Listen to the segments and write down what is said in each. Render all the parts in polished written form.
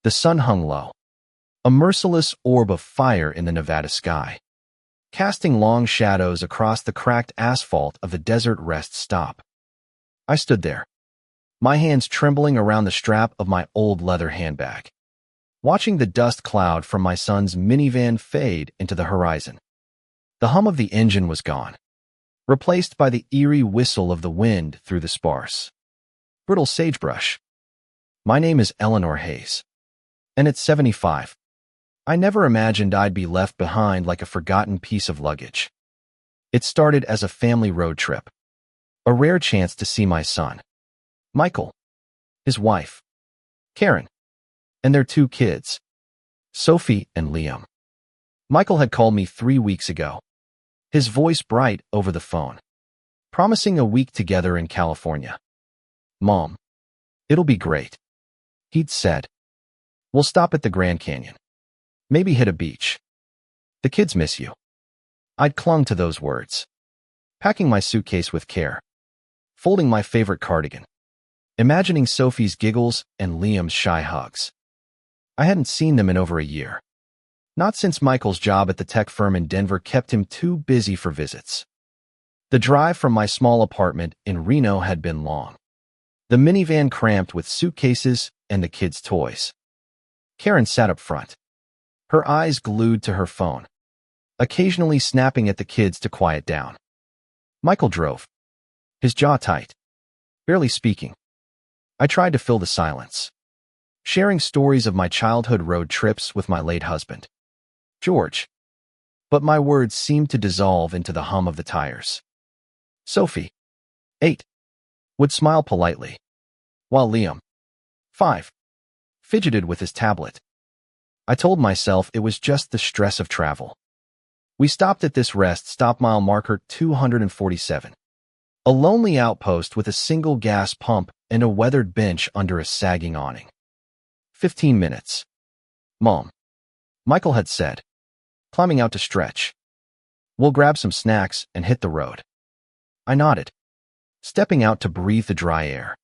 The sun hung low, a merciless orb of fire in the Nevada sky, casting long shadows across the cracked asphalt of the desert rest stop. I stood there, my hands trembling around the strap of my old leather handbag, watching the dust cloud from my son's minivan fade into the horizon. The hum of the engine was gone, replaced by the eerie whistle of the wind through the sparse, brittle sagebrush. My name is Eleanor Hayes, and at 75, I never imagined I'd be left behind like a forgotten piece of luggage. It started as a family road trip, a rare chance to see my son, Michael, his wife, Karen, and their 2 kids, Sophie and Liam. Michael had called me 3 weeks ago, his voice bright over the phone, promising a week together in California. "Mom, it'll be great," he'd said. "We'll stop at the Grand Canyon. Maybe hit a beach. The kids miss you." I'd clung to those words, packing my suitcase with care, folding my favorite cardigan, imagining Sophie's giggles and Liam's shy hugs. I hadn't seen them in over a year, not since Michael's job at the tech firm in Denver kept him too busy for visits. The drive from my small apartment in Reno had been long, the minivan cramped with suitcases and the kids' toys. Karen sat up front, her eyes glued to her phone, occasionally snapping at the kids to quiet down. Michael drove, his jaw tight, barely speaking. I tried to fill the silence, sharing stories of my childhood road trips with my late husband, George. But my words seemed to dissolve into the hum of the tires. Sophie, 8, would smile politely, while Liam, 5, fidgeted with his tablet. I told myself it was just the stress of travel. We stopped at this rest stop mile marker 247, a lonely outpost with a single gas pump and a weathered bench under a sagging awning. 15 minutes. "Mom," Michael had said, climbing out to stretch. "We'll grab some snacks and hit the road." I nodded, stepping out to breathe the dry air,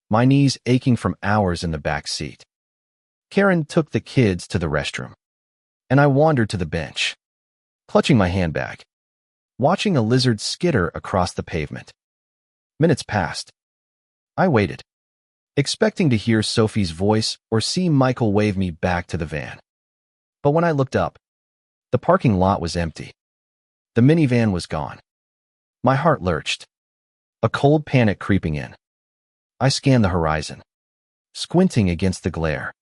my knees aching from hours in the back seat. Karen took the kids to the restroom, and I wandered to the bench, clutching my handbag, watching a lizard skitter across the pavement. Minutes passed. I waited, expecting to hear Sophie's voice or see Michael wave me back to the van. But when I looked up, the parking lot was empty. The minivan was gone. My heart lurched, a cold panic creeping in. I scanned the horizon, squinting against the glare,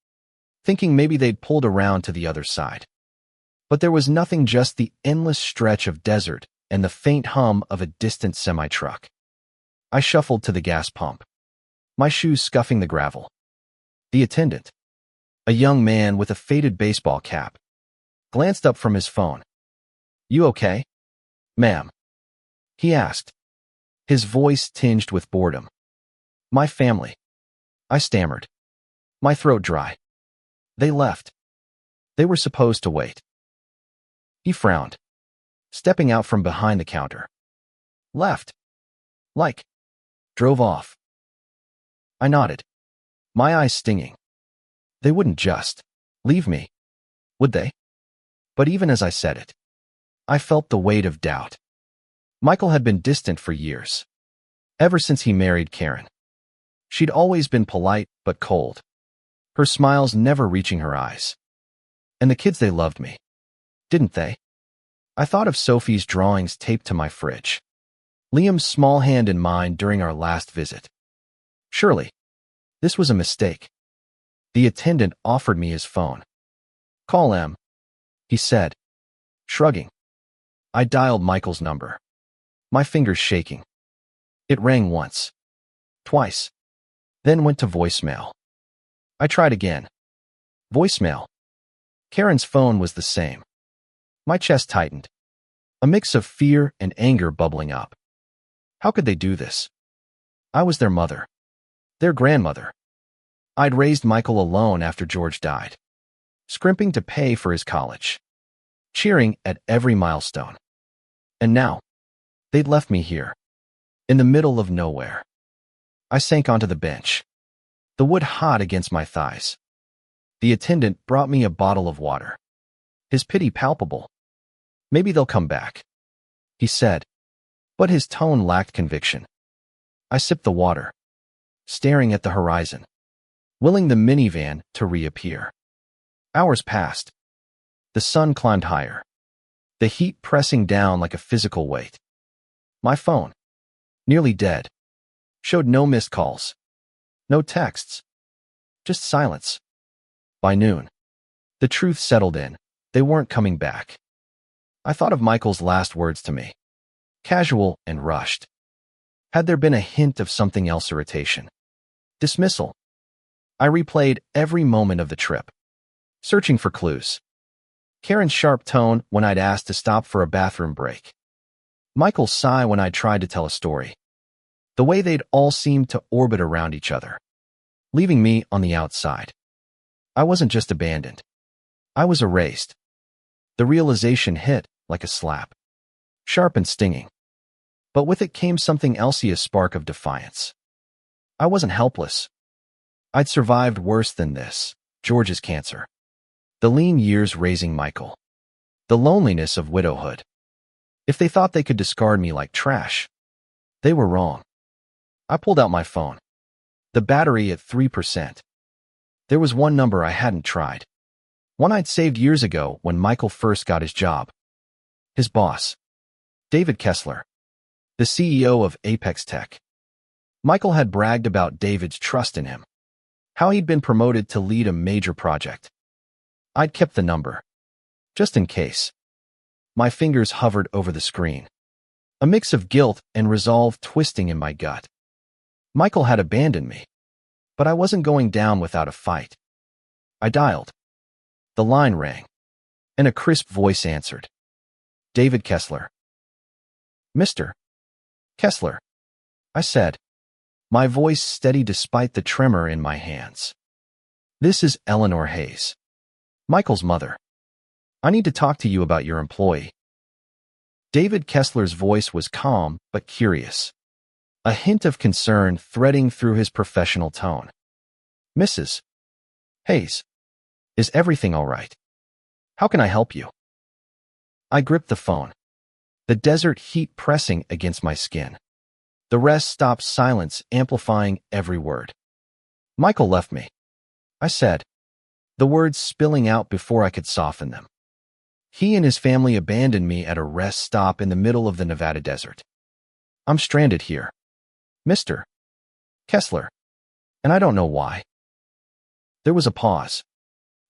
thinking maybe they'd pulled around to the other side. But there was nothing, just the endless stretch of desert and the faint hum of a distant semi-truck. I shuffled to the gas pump, my shoes scuffing the gravel. The attendant, a young man with a faded baseball cap, glanced up from his phone. "You okay, ma'am?" he asked, his voice tinged with boredom. "My family," I stammered, my throat dry. "They left. They were supposed to wait." He frowned, stepping out from behind the counter. "Left? Like, drove off?" I nodded, my eyes stinging. They wouldn't just leave me, would they? But even as I said it, I felt the weight of doubt. Michael had been distant for years, ever since he married Karen. She'd always been polite but cold, her smiles never reaching her eyes. And the kids, they loved me, didn't they? I thought of Sophie's drawings taped to my fridge, Liam's small hand in mine during our last visit. Surely, this was a mistake. The attendant offered me his phone. "Call M," he said, shrugging. I dialed Michael's number, my fingers shaking. It rang once, twice, then went to voicemail. I tried again. Voicemail. Karen's phone was the same. My chest tightened, a mix of fear and anger bubbling up. How could they do this? I was their mother, their grandmother. I'd raised Michael alone after George died, scrimping to pay for his college, cheering at every milestone. And now, they'd left me here, in the middle of nowhere. I sank onto the bench, the wood hot against my thighs. The attendant brought me a bottle of water. His pity palpable. Maybe they'll come back, he said, but his tone lacked conviction. I sipped the water, staring at the horizon, willing the minivan to reappear. Hours passed. The sun climbed higher, the heat pressing down like a physical weight. My phone, nearly dead, showed no missed calls, no texts, just silence. By noon, the truth settled in. They weren't coming back. I thought of Michael's last words to me, casual and rushed. Had there been a hint of something else? Irritation? Dismissal? I replayed every moment of the trip, searching for clues. Karen's sharp tone when I'd asked to stop for a bathroom break. Michael's sigh when I tried to tell a story. The way they'd all seemed to orbit around each other, leaving me on the outside. I wasn't just abandoned. I was erased. The realization hit like a slap, sharp and stinging. But with it came something else, a spark of defiance. I wasn't helpless. I'd survived worse than this. George's cancer, the lean years raising Michael, the loneliness of widowhood. If they thought they could discard me like trash, they were wrong. I pulled out my phone, the battery at 3%. There was one number I hadn't tried, one I'd saved years ago when Michael first got his job. His boss, David Kessler, the CEO of Apex Tech. Michael had bragged about David's trust in him, how he'd been promoted to lead a major project. I'd kept the number, just in case. My fingers hovered over the screen, a mix of guilt and resolve twisting in my gut. Michael had abandoned me, but I wasn't going down without a fight. I dialed. The line rang, and a crisp voice answered. David Kessler. Mr. Kessler, I said, my voice steady despite the tremor in my hands. This is Eleanor Hayes, Michael's mother. I need to talk to you about your employee. David Kessler's voice was calm but curious, a hint of concern threading through his professional tone. Mrs. Hayes, is everything all right? How can I help you? I gripped the phone, the desert heat pressing against my skin. The rest stopped, silence amplifying every word. Michael left me, I said, the words spilling out before I could soften them. He and his family abandoned me at a rest stop in the middle of the Nevada desert. I'm stranded here, Mr. Kessler, and I don't know why. There was a pause,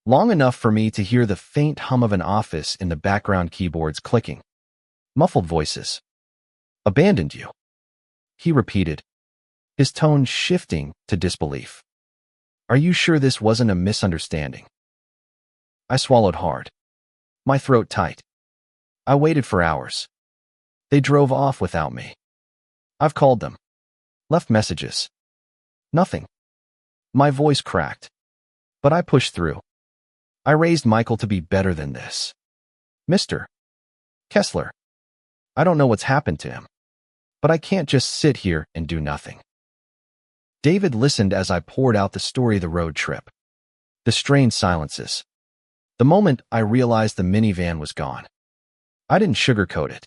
long enough for me to hear the faint hum of an office in the background, keyboards clicking. Muffled voices. Abandoned you, he repeated, his tone shifting to disbelief. Are you sure this wasn't a misunderstanding? I swallowed hard, my throat tight. I waited for hours. They drove off without me. I've called them, left messages. Nothing. My voice cracked, but I pushed through. I raised Michael to be better than this. Mr. Kessler, I don't know what's happened to him, but I can't just sit here and do nothing. David listened as I poured out the story of the road trip, the strained silences. The moment I realized the minivan was gone, I didn't sugarcoat it,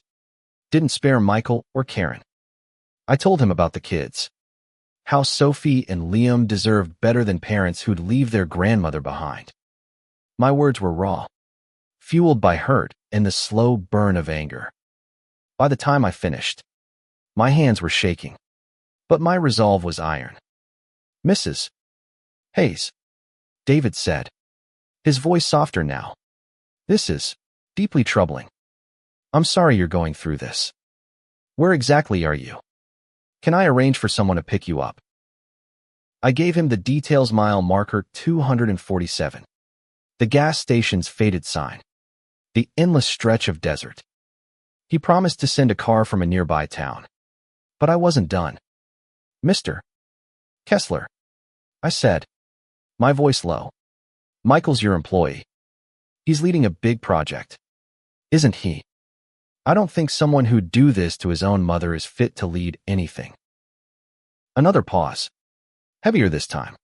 didn't spare Michael or Karen. I told him about the kids, how Sophie and Liam deserved better than parents who'd leave their grandmother behind. My words were raw, fueled by hurt and the slow burn of anger. By the time I finished, my hands were shaking, but my resolve was iron. Mrs. Hayes, David said, his voice softer now. This is deeply troubling. I'm sorry you're going through this. Where exactly are you? Can I arrange for someone to pick you up? I gave him the details: mile marker 247. The gas station's faded sign. The endless stretch of desert. He promised to send a car from a nearby town. But I wasn't done. Mr. Kessler, I said, my voice low. Michael's your employee. He's leading a big project, isn't he? I don't think someone who'd do this to his own mother is fit to lead anything. Another pause. Heavier this time.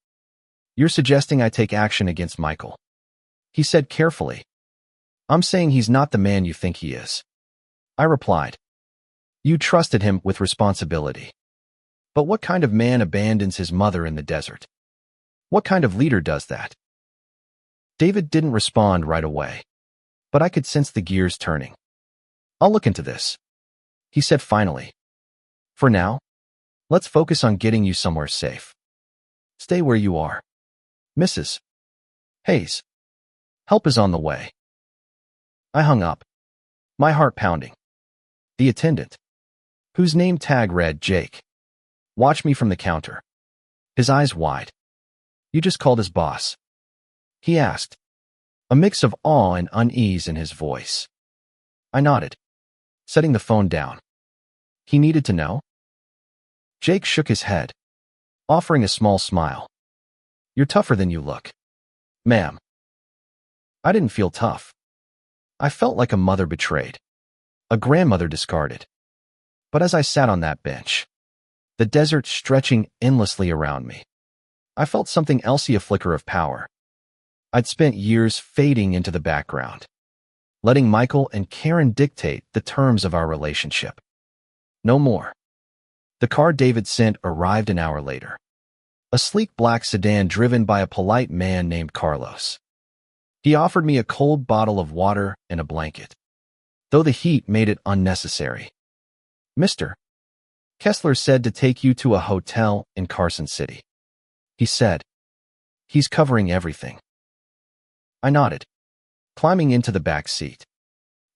You're suggesting I take action against Michael, he said carefully. I'm saying he's not the man you think he is, I replied. You trusted him with responsibility. But what kind of man abandons his mother in the desert? What kind of leader does that? David didn't respond right away, but I could sense the gears turning. I'll look into this, he said finally. For now, let's focus on getting you somewhere safe. Stay where you are. Mrs. Hayes, help is on the way. I hung up, my heart pounding. The attendant, whose name tag read Jake, watched me from the counter, his eyes wide. You just called his boss? He asked, a mix of awe and unease in his voice. I nodded, setting the phone down. He needed to know? Jake shook his head, offering a small smile. You're tougher than you look, ma'am. I didn't feel tough. I felt like a mother betrayed, a grandmother discarded. But as I sat on that bench, the desert stretching endlessly around me, I felt something else, a flicker of power. I'd spent years fading into the background, letting Michael and Karen dictate the terms of our relationship. No more. The car David sent arrived an hour later. A sleek black sedan driven by a polite man named Carlos. He offered me a cold bottle of water and a blanket, though the heat made it unnecessary. Mr. Kessler said to take you to a hotel in Carson City. He said, he's covering everything. I nodded, climbing into the back seat,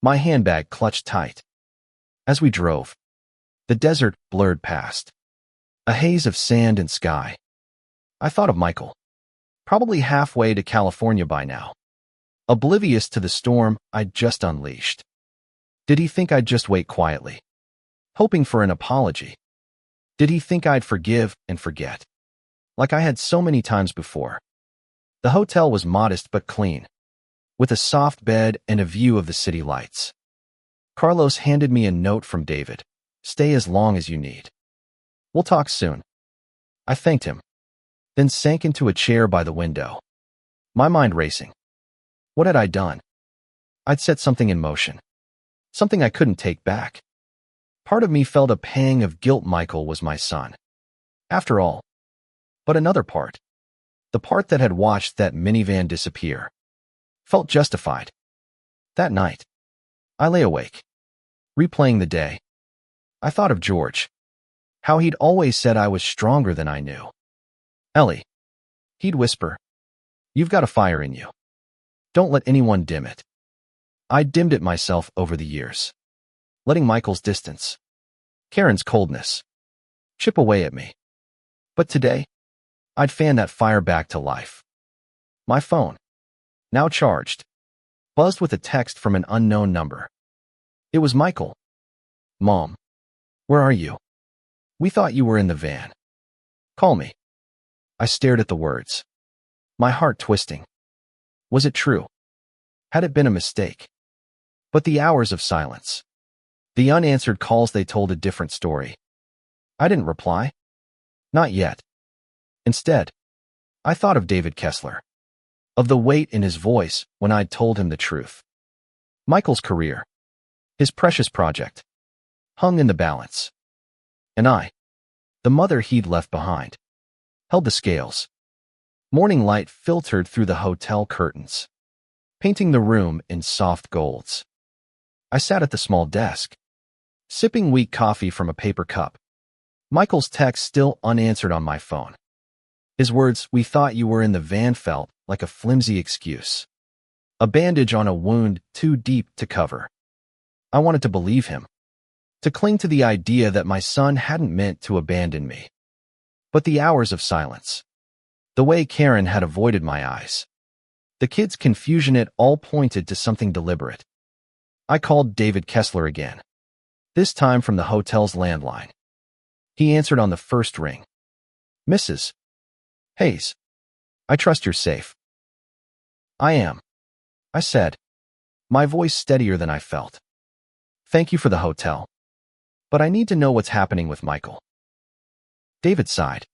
my handbag clutched tight. As we drove, the desert blurred past, a haze of sand and sky. I thought of Michael, probably halfway to California by now, oblivious to the storm I'd just unleashed. Did he think I'd just wait quietly, hoping for an apology? Did he think I'd forgive and forget, like I had so many times before? The hotel was modest but clean, with a soft bed and a view of the city lights. Carlos handed me a note from David. Stay as long as you need. We'll talk soon. I thanked him, then sank into a chair by the window, my mind racing. What had I done? I'd set something in motion, something I couldn't take back. Part of me felt a pang of guilt. Michael was my son, after all. But another part, the part that had watched that minivan disappear, felt justified. That night, I lay awake, replaying the day. I thought of George, how he'd always said I was stronger than I knew. Ellie, he'd whisper, you've got a fire in you. Don't let anyone dim it. I'd dimmed it myself over the years, letting Michael's distance, Karen's coldness, chip away at me. But today, I'd fan that fire back to life. My phone, now charged, buzzed with a text from an unknown number. It was Michael. Mom, where are you? We thought you were in the van. Call me. I stared at the words, my heart twisting. Was it true? Had it been a mistake? But the hours of silence, the unanswered calls, they told a different story. I didn't reply. Not yet. Instead, I thought of David Kessler, of the weight in his voice when I'd told him the truth. Michael's career, his precious project, hung in the balance. And I, the mother he'd left behind, held the scales. Morning light filtered through the hotel curtains, painting the room in soft golds. I sat at the small desk, sipping weak coffee from a paper cup. Michael's text still unanswered on my phone. His words, we thought you were in the van, felt like a flimsy excuse, a bandage on a wound too deep to cover. I wanted to believe him, to cling to the idea that my son hadn't meant to abandon me. But the hours of silence, the way Karen had avoided my eyes, the kids' confusion, it all pointed to something deliberate. I called David Kessler again, this time from the hotel's landline. He answered on the first ring. Mrs. Hayes, I trust you're safe. I am, I said, my voice steadier than I felt. Thank you for the hotel, but I need to know what's happening with Michael. David sighed,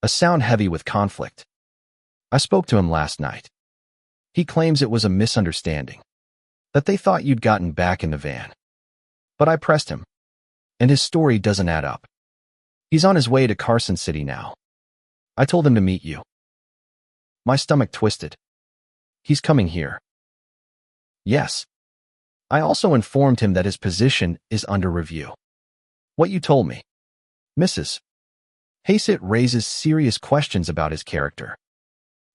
a sound heavy with conflict. I spoke to him last night. He claims it was a misunderstanding, that they thought you'd gotten back in the van. But I pressed him, and his story doesn't add up. He's on his way to Carson City now. I told him to meet you. My stomach twisted. He's coming here. Yes. I also informed him that his position is under review. What you told me, Mrs. Hassett, raises serious questions about his character.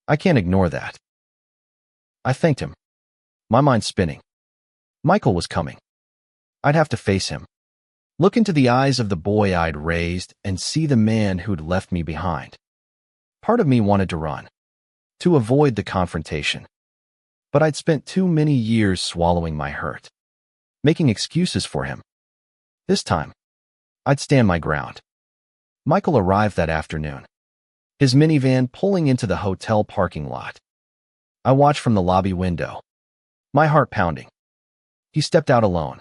I can't ignore that. I thanked him, my mind spinning. Michael was coming. I'd have to face him, look into the eyes of the boy I'd raised, and see the man who'd left me behind. Part of me wanted to run, to avoid the confrontation. But I'd spent too many years swallowing my hurt, making excuses for him. This time, I'd stand my ground. Michael arrived that afternoon, his minivan pulling into the hotel parking lot. I watched from the lobby window, my heart pounding. He stepped out alone,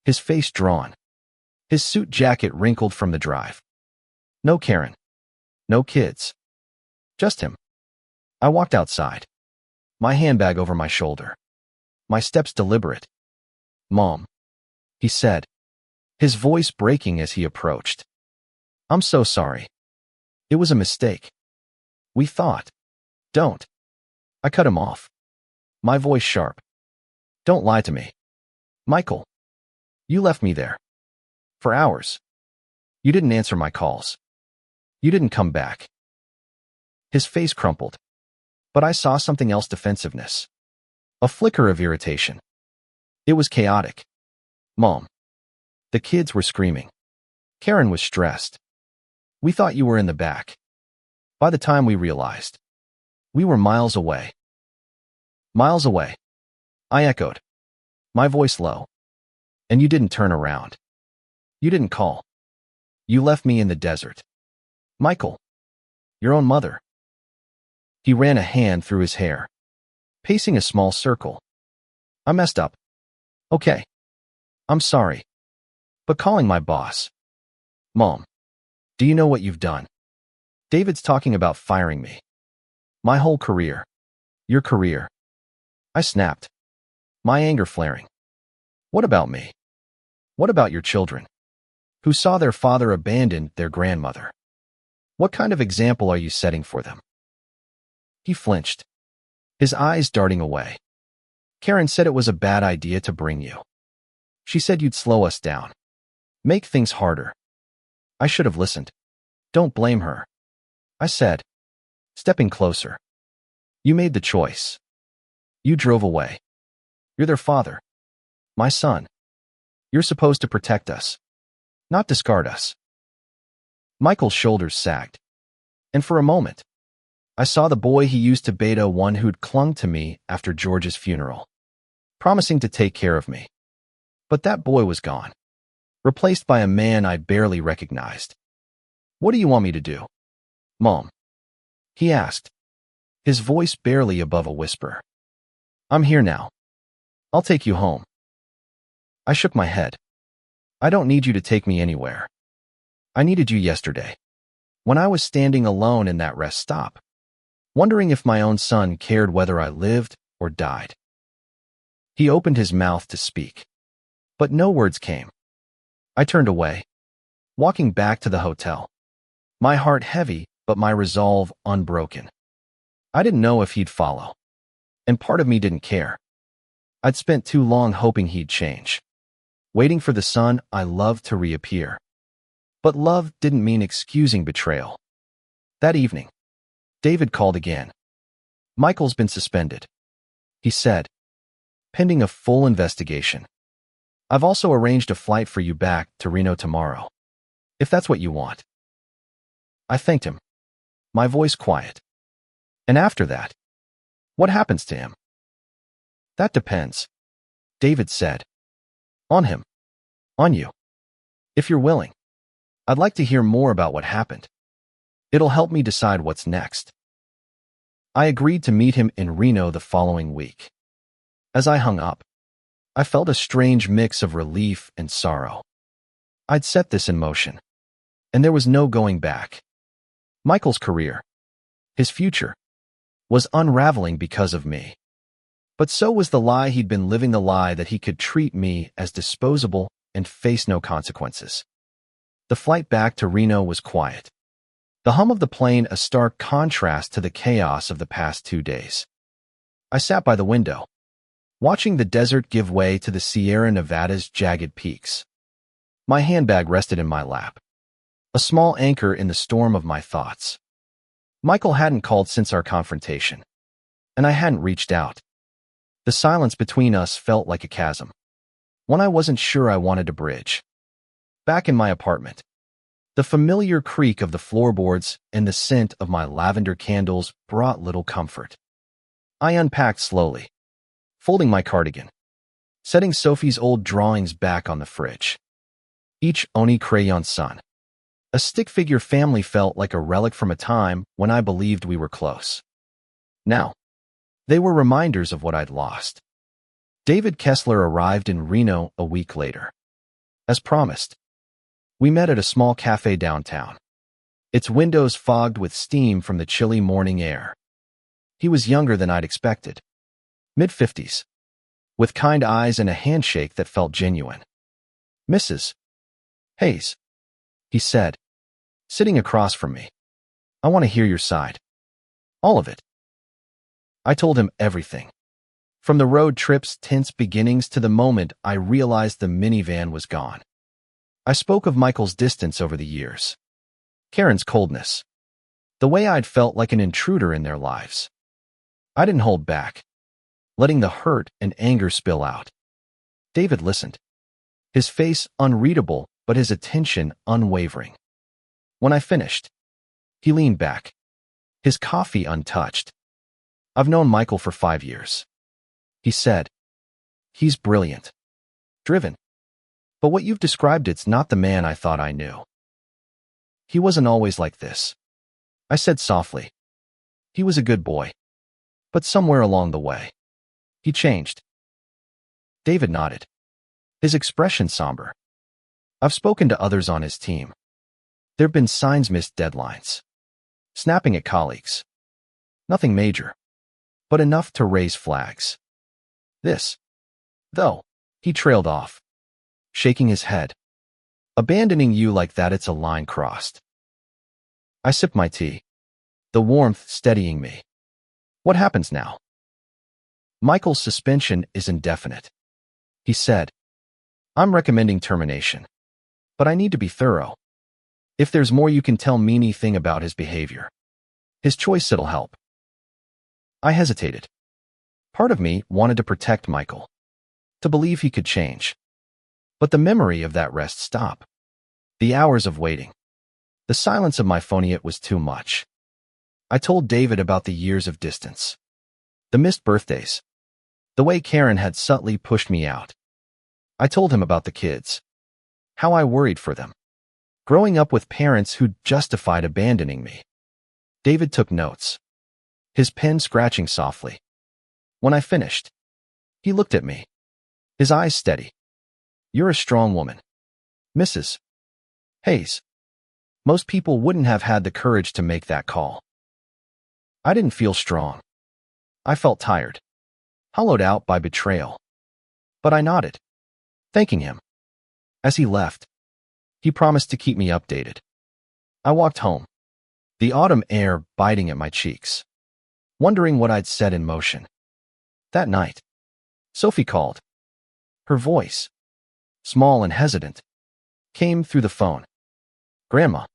his face drawn, his suit jacket wrinkled from the drive. No Karen, no kids, just him. I walked outside, my handbag over my shoulder, my steps deliberate. "Mom," he said, his voice breaking as he approached. "I'm so sorry. It was a mistake. We thought." "Don't." I cut him off, my voice sharp. "Don't lie to me. Michael, you left me there. For hours. You didn't answer my calls. You didn't come back." His face crumpled, but I saw something else: defensiveness. A flicker of irritation. It was chaotic. "Mom." The kids were screaming. Karen was stressed. "We thought you were in the back." By the time we realized, we were miles away. "Miles away," I echoed, my voice low. "And you didn't turn around. You didn't call. You left me in the desert. Michael, your own mother." He ran a hand through his hair, pacing a small circle. "I messed up. Okay. I'm sorry. But calling my boss." "Mom, do you know what you've done? David's talking about firing me. My whole career. Your career." I snapped, my anger flaring. "What about me? What about your children, who saw their father abandon their grandmother? What kind of example are you setting for them?" He flinched, his eyes darting away. "Karen said it was a bad idea to bring you. She said you'd slow us down, make things harder." I should have listened. "Don't blame her," I said, stepping closer. "You made the choice. You drove away. You're their father. My son. You're supposed to protect us, not discard us." Michael's shoulders sagged, and for a moment, I saw the boy he used to beta, one who'd clung to me after George's funeral, promising to take care of me. But that boy was gone, replaced by a man I barely recognized. "What do you want me to do, Mom?" he asked, his voice barely above a whisper. "I'm here now. I'll take you home." I shook my head. "I don't need you to take me anywhere. I needed you yesterday, when I was standing alone in that rest stop, wondering if my own son cared whether I lived or died." He opened his mouth to speak, but no words came. I turned away, walking back to the hotel, my heart heavy but my resolve unbroken. I didn't know if he'd follow, and part of me didn't care. I'd spent too long hoping he'd change, waiting for the son I loved to reappear. But love didn't mean excusing betrayal. That evening, David called again. "Michael's been suspended," he said, "pending a full investigation. I've also arranged a flight for you back to Reno tomorrow, if that's what you want." I thanked him, my voice quiet. "And after that, what happens to him?" "That depends," David said. "On him. On you. If you're willing, I'd like to hear more about what happened. It'll help me decide what's next." I agreed to meet him in Reno the following week. As I hung up, I felt a strange mix of relief and sorrow. I'd set this in motion, and there was no going back. Michael's career, his future, was unraveling because of me. But so was the lie he'd been living, the lie that he could treat me as disposable and face no consequences. The flight back to Reno was quiet. The hum of the plane a stark contrast to the chaos of the past 2 days. I sat by the window, watching the desert give way to the Sierra Nevada's jagged peaks. My handbag rested in my lap, a small anchor in the storm of my thoughts. Michael hadn't called since our confrontation, and I hadn't reached out. The silence between us felt like a chasm, one I wasn't sure I wanted to bridge. Back in my apartment, the familiar creak of the floorboards and the scent of my lavender candles brought little comfort. I unpacked slowly, folding my cardigan, setting Sophie's old drawings back on the fridge. Each Oni crayon sun, a stick-figure family, felt like a relic from a time when I believed we were close. Now, they were reminders of what I'd lost. David Kessler arrived in Reno a week later. As promised, we met at a small cafe downtown, its windows fogged with steam from the chilly morning air. He was younger than I'd expected, mid-50s, with kind eyes and a handshake that felt genuine. "Mrs. Hayes," he said, sitting across from me. "I want to hear your side. All of it." I told him everything, from the road trip's tense beginnings to the moment I realized the minivan was gone. I spoke of Michael's distance over the years, Karen's coldness, the way I'd felt like an intruder in their lives. I didn't hold back, letting the hurt and anger spill out. David listened, his face unreadable but his attention unwavering. When I finished, he leaned back, his coffee untouched. "I've known Michael for 5 years," he said. "He's brilliant, driven. But what you've described, it's not the man I thought I knew." "He wasn't always like this," I said softly. "He was a good boy. But somewhere along the way, he changed." David nodded, his expression somber. "I've spoken to others on his team. There've been signs, missed deadlines, snapping at colleagues. Nothing major, but enough to raise flags. This, though," he trailed off, shaking his head. "Abandoning you like that, it's a line crossed." I sipped my tea, the warmth steadying me. "What happens now?" "Michael's suspension is indefinite," he said. "I'm recommending termination, but I need to be thorough. If there's more you can tell me, anything about his behavior, his choice, it'll help." I hesitated. Part of me wanted to protect Michael, to believe he could change. But the memory of that rest stop, the hours of waiting, the silence of my phone, it was too much. I told David about the years of distance, the missed birthdays, the way Karen had subtly pushed me out. I told him about the kids, how I worried for them, growing up with parents who'd justified abandoning me. David took notes, his pen scratching softly. When I finished, he looked at me, his eyes steady. "You're a strong woman, Mrs. Hayes. Most people wouldn't have had the courage to make that call." I didn't feel strong. I felt tired, hollowed out by betrayal. But I nodded, thanking him. As he left, he promised to keep me updated. I walked home, the autumn air biting at my cheeks, wondering what I'd set in motion. That night, Sophie called. Her voice, small and hesitant, came through the phone. "Grandma,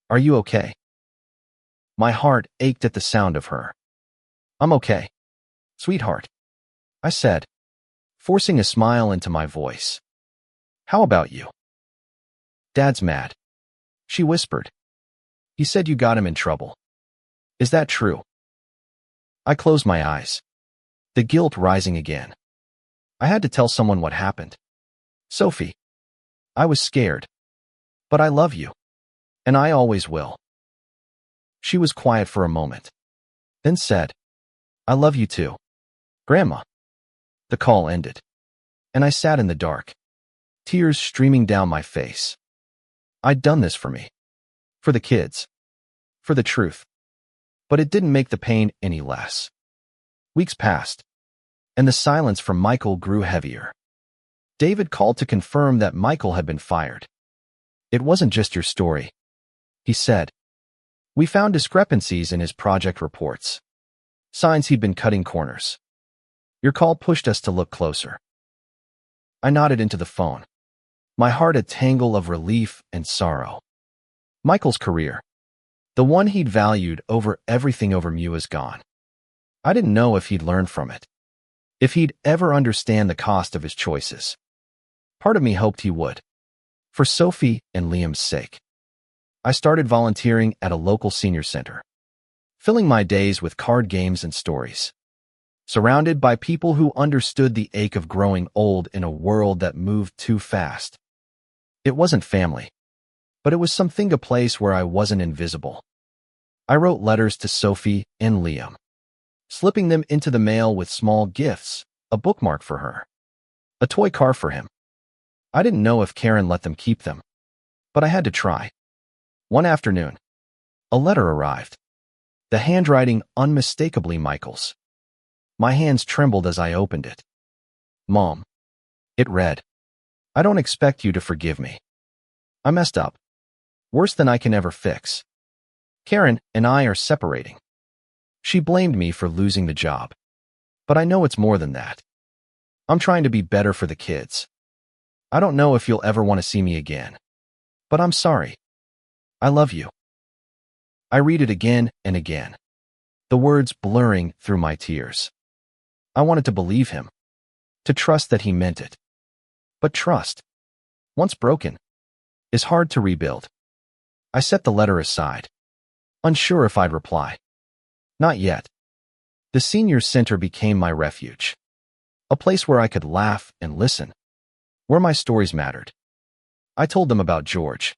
are you okay?" My heart ached at the sound of her. "I'm okay, sweetheart," I said, forcing a smile into my voice. "How about you?" "Dad's mad," she whispered. "He said you got him in trouble. Is that true?" I closed my eyes, the guilt rising again. I had to tell someone what happened. "Sophie, I was scared, but I love you, and I always will." She was quiet for a moment, then said, "I love you too, Grandma." The call ended, and I sat in the dark, tears streaming down my face. I'd done this for me, for the kids, for the truth. But it didn't make the pain any less. Weeks passed, and the silence from Michael grew heavier. David called to confirm that Michael had been fired. "It wasn't just your story," he said. "We found discrepancies in his project reports. Signs he'd been cutting corners. Your call pushed us to look closer." I nodded into the phone, my heart a tangle of relief and sorrow. Michael's career, the one he'd valued over everything over me, was gone. I didn't know if he'd learn from it, if he'd ever understand the cost of his choices. Part of me hoped he would, for Sophie and Liam's sake. I started volunteering at a local senior center, filling my days with card games and stories, surrounded by people who understood the ache of growing old in a world that moved too fast. It wasn't family, but it was something, a place where I wasn't invisible. I wrote letters to Sophie and Liam, slipping them into the mail with small gifts, a bookmark for her, a toy car for him. I didn't know if Karen let them keep them, but I had to try. One afternoon, a letter arrived, the handwriting unmistakably Michael's. My hands trembled as I opened it. "Mom," it read, "I don't expect you to forgive me. I messed up. Worse than I can ever fix. Karen and I are separating. She blamed me for losing the job, but I know it's more than that. I'm trying to be better for the kids. I don't know if you'll ever want to see me again, but I'm sorry. I love you." I read it again and again, the words blurring through my tears. I wanted to believe him, to trust that he meant it. But trust, once broken, is hard to rebuild. I set the letter aside, unsure if I'd reply. Not yet. The senior center became my refuge, a place where I could laugh and listen, where my stories mattered. I told them about George,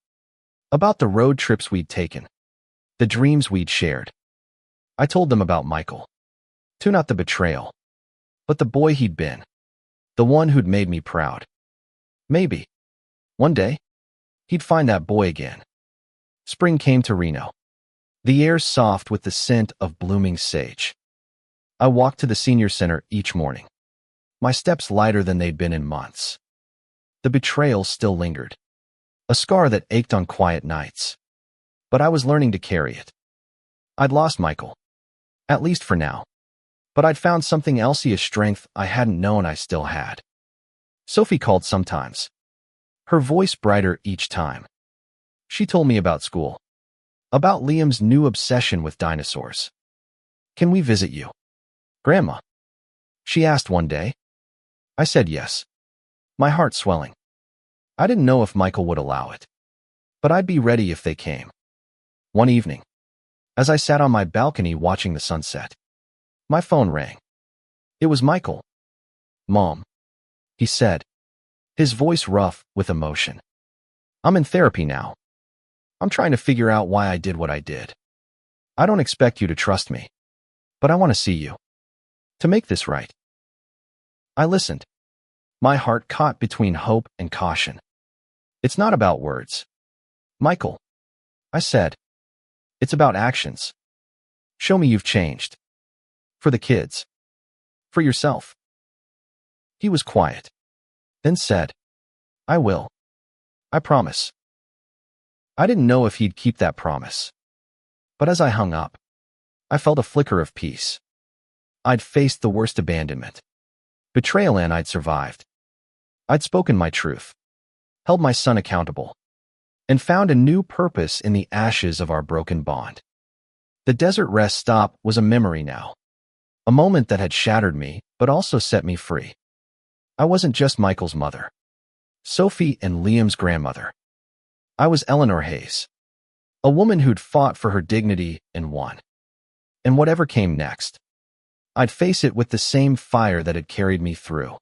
about the road trips we'd taken, the dreams we'd shared. I told them about Michael, too, not the betrayal, but the boy he'd been, the one who'd made me proud. Maybe, one day, he'd find that boy again. Spring came to Reno, the air soft with the scent of blooming sage. I walked to the senior center each morning, my steps lighter than they'd been in months. The betrayal still lingered, a scar that ached on quiet nights. But I was learning to carry it. I'd lost Michael, at least for now, but I'd found something else, a strength I hadn't known I still had. Sophie called sometimes, her voice brighter each time. She told me about school, about Liam's new obsession with dinosaurs. "Can we visit you, Grandma?" she asked one day. I said yes, my heart swelling. I didn't know if Michael would allow it, but I'd be ready if they came. One evening, as I sat on my balcony watching the sunset, my phone rang. It was Michael. "Mom," he said, his voice rough with emotion. "I'm in therapy now. I'm trying to figure out why I did what I did. I don't expect you to trust me, but I want to see you, to make this right." I listened, my heart caught between hope and caution. "It's not about words, Michael," I said. "It's about actions. Show me you've changed. For the kids. For yourself." He was quiet, then said, "I will. I promise." I didn't know if he'd keep that promise, but as I hung up, I felt a flicker of peace. I'd faced the worst abandonment, betrayal, and I'd survived. I'd spoken my truth, held my son accountable, and found a new purpose in the ashes of our broken bond. The desert rest stop was a memory now, a moment that had shattered me but also set me free. I wasn't just Michael's mother, Sophie and Liam's grandmother. I was Eleanor Hayes, a woman who'd fought for her dignity and won. And whatever came next, I'd face it with the same fire that had carried me through.